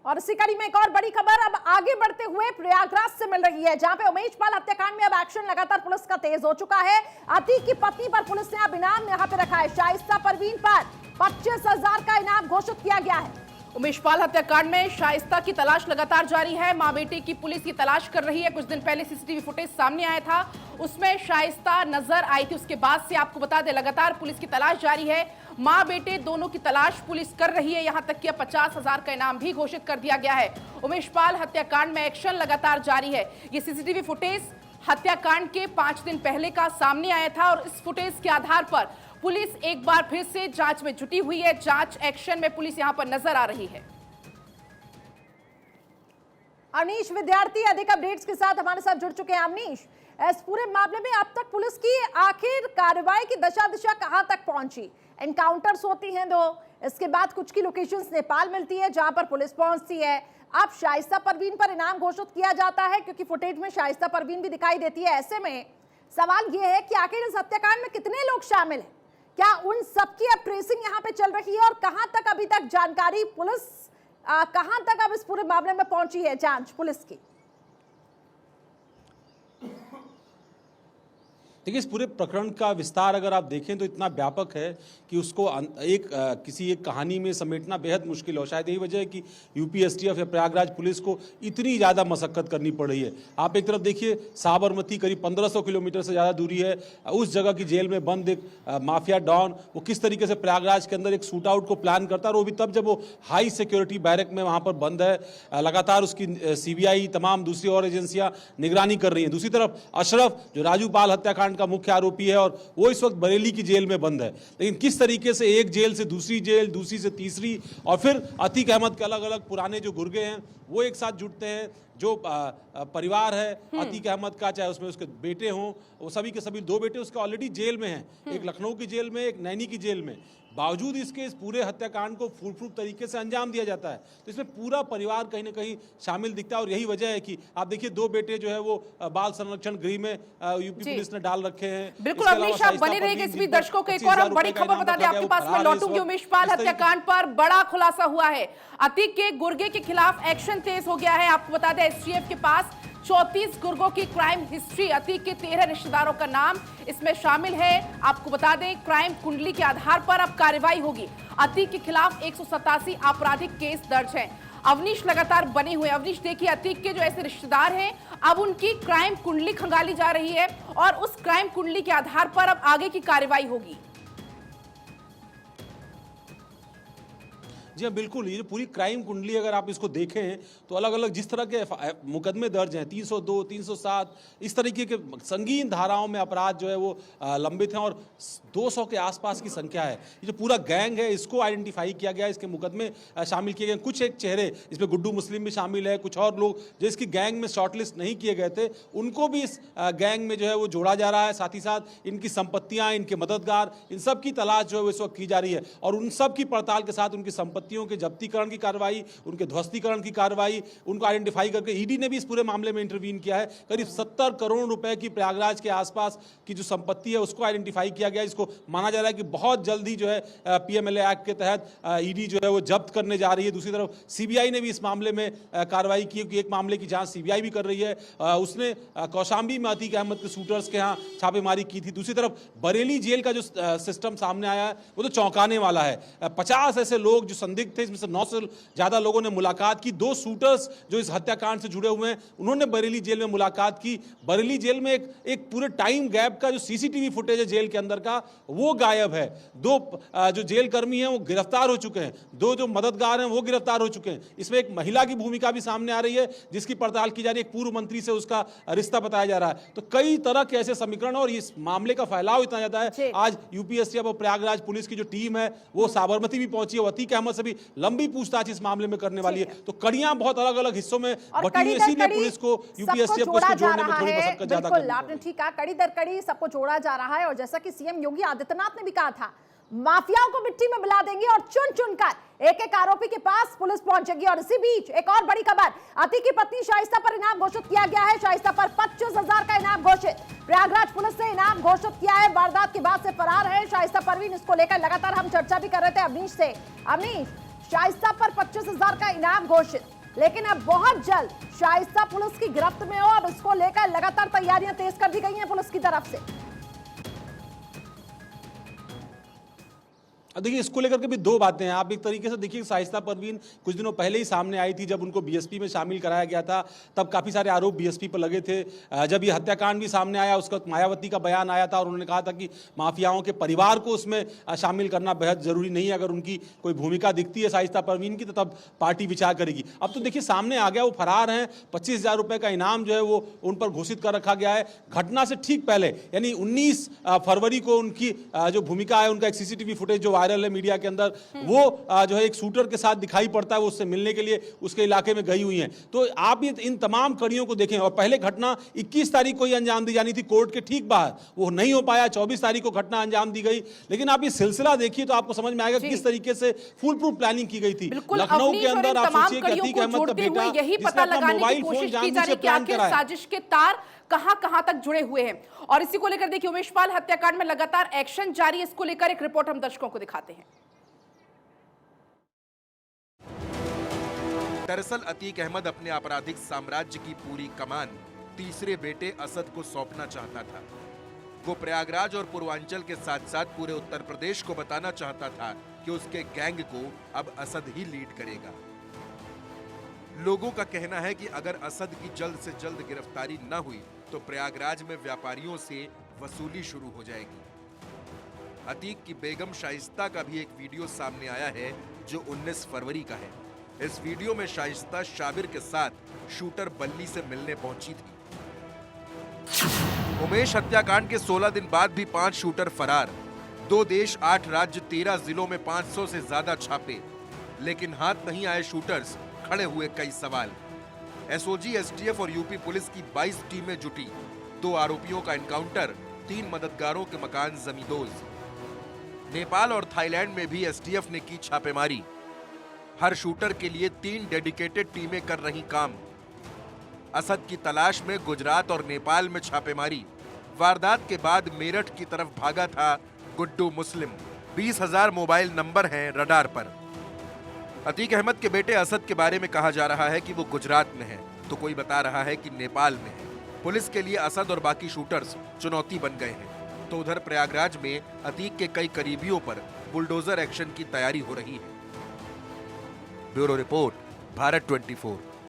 और इसी कड़ी में एक और बड़ी खबर अब आगे बढ़ते हुए प्रयागराज से मिल रही है, जहां पे उमेश पाल हत्याकांड में अब एक्शन लगातार पुलिस का तेज हो चुका है। अतीक की पत्नी पर पुलिस ने अब इनाम यहां पे रखा है। शाइस्ता परवीन पर 25,000 का इनाम घोषित किया गया है। उमेश पाल हत्याकांड में शाइस्ता की तलाश लगातार जारी है। मां बेटे की पुलिस की तलाश कर रही है। कुछ दिन पहले सीसीटीवी फुटेज सामने आया था, उसमें शाइस्ता नजर आई थी। उसके बाद से आपको बता दें लगातार पुलिस की तलाश जारी है। मां बेटे दोनों की तलाश पुलिस कर रही है। यहां तक कि 50,000 का इनाम भी घोषित कर दिया गया है। उमेश पाल हत्याकांड में एक्शन लगातार जारी है। ये सीसीटीवी फुटेज हत्याकांड के 5 दिन पहले का सामने आया था और इस फुटेज के आधार पर पुलिस एक बार फिर से जांच में जुटी हुई है। जांच एक्शन में पुलिस यहां पर नजर आ रही है। अवनीश विद्यार्थी अधिक अपडेट्स के साथ हमारे साथ जुड़ चुके हैं। अवनीश, इस पूरे मामले में अब तक पुलिस की आखिर कार्रवाई की दिशा कहां तक पहुंची? एनकाउंटर्स होती हैं दो, इसके बाद कुछ की लोकेशंस नेपाल मिलती है जहां पर पुलिस पहुंचती है। अब शाइस्ता परवीन पर इनाम घोषित किया जाता है क्योंकि फुटेज में शाइस्ता परवीन भी दिखाई देती है। ऐसे में सवाल यह है कि आखिर इस हत्याकांड में कितने लोग शामिल हैं? क्या उन सबकी अब ट्रेसिंग यहां पे चल रही है और कहां तक अभी तक जानकारी पुलिस कहां तक अब इस पूरे मामले में पहुंची है जांच पुलिस की? देखिए, इस पूरे प्रकरण का विस्तार अगर आप देखें तो इतना व्यापक है कि उसको किसी एक कहानी में समेटना बेहद मुश्किल हो। शायद यही वजह है कि यूपी एसटीएफ या प्रयागराज पुलिस को इतनी ज़्यादा मशक्कत करनी पड़ रही है। आप एक तरफ देखिए, साबरमती करीब 1500 किलोमीटर से ज़्यादा दूरी है। उस जगह की जेल में बंद एक माफिया डॉन वो किस तरीके से प्रयागराज के अंदर एक शूट आउट को प्लान करता है, और वो भी तब जब वो हाई सिक्योरिटी बैरक में वहाँ पर बंद है। लगातार उसकी CBI तमाम दूसरी और एजेंसियाँ निगरानी कर रही हैं। दूसरी तरफ अशरफ जो राजू पाल हत्याकांड का मुख्य आरोपी है और वो इस वक्त बरेली की जेल में बंद है। लेकिन किस तरीके से एक जेल से दूसरी जेल, दूसरी से तीसरी, और फिर अतीक अहमद के अलग अलग पुराने जो गुर्गे हैं वो एक साथ जुटते हैं। जो परिवार है अतीक अहमद का, चाहे उसमें उसके बेटे हों, वो सभी के सभी 2 बेटे उसके ऑलरेडी जेल में हैं, एक लखनऊ की जेल में, एक नैनी की जेल में। बावजूद इसके इस पूरे हत्याकांड को फूल तरीके से अंजाम दिया जाता है। तो इसमें पूरा परिवार कहीं ना कहीं शामिल दिखता है, और यही वजह है कि आप देखिए 2 बेटे जो है वो बाल संरक्षण गृह में यूपी पुलिस ने डाल रखे हैं। बिल्कुल अवनीश, आप बने रहेंगे इस बीच दर्शकों को एक और हम बड़ी खबर बता दें, आपके पास में लौटूंगी। उमेश पाल हत्याकांड पर बड़ा खुलासा हुआ है। अतीक के गुर्गे के खिलाफ एक्शन तेज हो गया है। आपको बता दें STF के पास 34 गुर्गों की क्राइम हिस्ट्री, अतीक के 13 रिश्तेदारों का नाम इसमें शामिल है। आपको बता दें क्राइम कुंडली के आधार पर अब कार्रवाई होगी। अतीक के खिलाफ 187 आपराधिक केस दर्ज हैं। अवनीश लगातार बने हुए। अवनीश देखिए, अतीक के जो ऐसे रिश्तेदार हैं अब उनकी क्राइम कुंडली खंगाली जा रही है और उस क्राइम कुंडली के आधार पर अब आगे की कार्रवाई होगी। जी हाँ, बिल्कुल। ये जो पूरी क्राइम कुंडली अगर आप इसको देखें तो अलग अलग जिस तरह के मुकदमे दर्ज हैं, 302, 307, इस तरीके के संगीन धाराओं में अपराध जो है वो लंबित हैं, और 200 के आसपास की संख्या है। ये जो पूरा गैंग है इसको आइडेंटिफाई किया गया है, इसके मुकदमे शामिल किए गए। कुछ एक चेहरे इसमें गुड्डू मुस्लिम भी शामिल है, कुछ और लोग जो इसकी गैंग में शॉर्टलिस्ट नहीं किए गए थे उनको भी इस गैंग में जो है वो जोड़ा जा रहा है। साथ ही साथ इनकी संपत्तियाँ, इनके मददगार, इन सब की तलाश जो है वो इस वक्त की जा रही है, और उन सब की पड़ताल के साथ उनकी संपत्तियों के जब्तीकरण की कार्रवाई, उनके ध्वस्तीकरण की कार्रवाई, उनको आइडेंटिफाई करके ईडी ने भी इस पूरे मामले में इंटरवीन किया है। करीब 70 करोड़ रुपए की प्रयागराज के आसपास की जो संपत्ति है उसको आइडेंटिफाई किया गया। इसको माना जा रहा है कि बहुत जल्दी जो है PMLA एक्ट के तहत ईडी जो है वो जब्त करने जा रही है। दूसरी तरफ CBI ने भी इस मामले में कार्रवाई की, कि एक मामले की जांच CBI भी कर रही है। उसने कौशाम्बी में अतीक अहमद के शूटर्स के यहाँ छापेमारी की थी। दूसरी तरफ बरेली जेल का जो सिस्टम सामने आया है वो तो चौंकाने वाला है। 50 ऐसे लोग जो संदिग्ध थे, इसमें से 9 से ज्यादा लोगों ने मुलाकात की। 2 शूटर्स जो इस हत्याकांड से जुड़े हुए हैं उन्होंने बरेली जेल में मुलाकात की। बरेली जेल में एक पूरे टाइम गैप का जो CCTV फुटेज है जेल के अंदर का वो गायब है। 2 जो जेल कर्मी हैं वो गिरफ्तार हो चुके हैं, 2 जो मददगार हैं वो गिरफ्तार हो चुके हैं। इसमें एक महिला की भूमिका भी सामने आ रही है जिसकी पड़ताल की जा रही है। एक पूर्व मंत्री से उसका रिश्ता बताया जा रहा है। तो कई तरह के ऐसे समीकरण, और इस मामले का फैलाव इतना ज्यादा है। आज यूपी एसटीएफ और प्रयागराज पुलिस की जो टीम है वो साबरमती भी पहुंची है। अतीक अहमद से भी लंबी पूछताछ इस मामले में करने वाली है। तो कड़ियां बहुत अलग अलग हिस्सों में बटी हुई, इसीलिए पुलिस को यूपी एसटीएफ को इसको जोड़ने में थोड़ी मशक्कत ज्यादा करनी है। आपने ठीक कहा, कड़ी दर कड़ी सबको जोड़ा जा रहा है। और जैसा कि CM योगी आदित्यनाथ ने भी कहा था, माफियाओं को मिट्टी में मिला देंगे और चुन चुनकर एक एक आरोपी के पास पुलिस पहुंचेगी। और इसी बीच एक और बड़ी खबर, अतीक की पत्नी शाइस्ता पर इनाम घोषित किया गया है। शाइस्ता पर 25,000 का इनाम घोषित। प्रयागराज पुलिस ने इनाम घोषित किया है। वारदात के बाद से फरार है शाइस्ता परवीन। इसको लेकर लगातार हम चर्चा भी कर रहे थे अवनीश से। अवनीश, शाइस्ता पर 25,000 का इनाम घोषित। लेकिन अब बहुत जल्द शाइस्ता पुलिस की गिरफ्त में हो, अब इसको लेकर लगातार तैयारियां तेज कर दी गई हैं पुलिस की तरफ से। अब देखिए, इसको लेकर के भी दो बातें हैं। आप एक तरीके से देखिए, शाइस्ता परवीन कुछ दिनों पहले ही सामने आई थी। जब उनको बीएसपी में शामिल कराया गया था तब काफ़ी सारे आरोप बीएसपी पर लगे थे। जब ये हत्याकांड भी सामने आया, उसका मायावती का बयान आया था और उन्होंने कहा था कि माफियाओं के परिवार को उसमें शामिल करना बेहद ज़रूरी नहीं है। अगर उनकी कोई भूमिका दिखती है शाइस्ता परवीन की तो तब पार्टी विचार करेगी। अब तो देखिए सामने आ गया, वो फरार हैं। 25,000 रुपये का इनाम जो है वो उन पर घोषित कर रखा गया है। घटना से ठीक पहले यानी 19 फरवरी को उनकी जो भूमिका है, उनका एक सीसीटीवी फुटेज जो वायरल है मीडिया के अंदर, वो जो है एक शूटर के साथ दिखाई पड़ता है। वो उससे मिलने के लिए उसके इलाके में गई हुई हैं। तो आप ये इन तमाम कड़ियों को देखें। और पहले घटना 21 तारीख को ही अंजाम दी जानी थी कोर्ट के ठीक बाहर, वो नहीं हो पाया। 24 तारीख को घटना अंजाम दी गई। लेकिन आप ये सिलसिला देखिए तो आपको समझ में आएगा किस तरीके से फुल प्रूफ प्लानिंग की गई थी। लखनऊ के अंदर आप सोचिए कि अतीक अहमद का बेटा यही पता लगाने की कोशिश की जा रही है कि आखिर साजिश के तार कहां तक जुड़े हुए हैं। और इसी को लेकर देखिए, उमेश पाल हत्याकांड में लगातार एक्शन जारी है। इसको लेकर एक रिपोर्ट हम दर्शकों को दिखाते हैं। दरअसल अतीक अहमद अपने आपराधिक साम्राज्य की पूरी कमान तीसरे बेटे असद को सौंपना चाहता था। वो प्रयागराज और पूर्वांचल के साथ साथ पूरे उत्तर प्रदेश को बताना चाहता था कि उसके गैंग को अब असद ही लीड करेगा। लोगों का कहना है कि अगर असद की जल्द से जल्द गिरफ्तारी न हुई तो प्रयागराज में व्यापारियों से वसूली शुरू हो जाएगी। अतीक की बेगम शाइस्ता का भी एक वीडियो सामने आया है जो 19 फरवरी का है। इस वीडियो में शाइस्ता शाबिर के साथ शूटर बल्ली से मिलने पहुंची थी। उमेश हत्याकांड के 16 दिन बाद भी 5 शूटर फरार। 2 देश, 8 राज्य, 13 जिलों में 500 से ज्यादा छापे, लेकिन हाथ नहीं आए शूटर्स। खड़े हुए कई सवाल। एसओजी, एसटीएफ और यूपी पुलिस की 22 टीमें जुटी। 2 आरोपियों का एनकाउंटर, 3 मददगारों के मकान जमींदोज। नेपाल और थाईलैंड में भी एसटीएफ ने की छापेमारी। हर शूटर के लिए 3 डेडिकेटेड टीमें कर रही काम। असद की तलाश में गुजरात और नेपाल में छापेमारी। वारदात के बाद मेरठ की तरफ भागा था गुड्डू मुस्लिम। 20,000 मोबाइल नंबर हैं रडार पर। अतीक अहमद के बेटे असद के बारे में कहा जा रहा है कि वो गुजरात में है, तो कोई बता रहा है कि नेपाल में है। पुलिस के लिए असद और बाकी शूटर्स चुनौती बन गए हैं। तो उधर प्रयागराज में अतीक के कई करीबियों पर बुलडोजर एक्शन की तैयारी हो रही है। Bureau report, Bharat 24।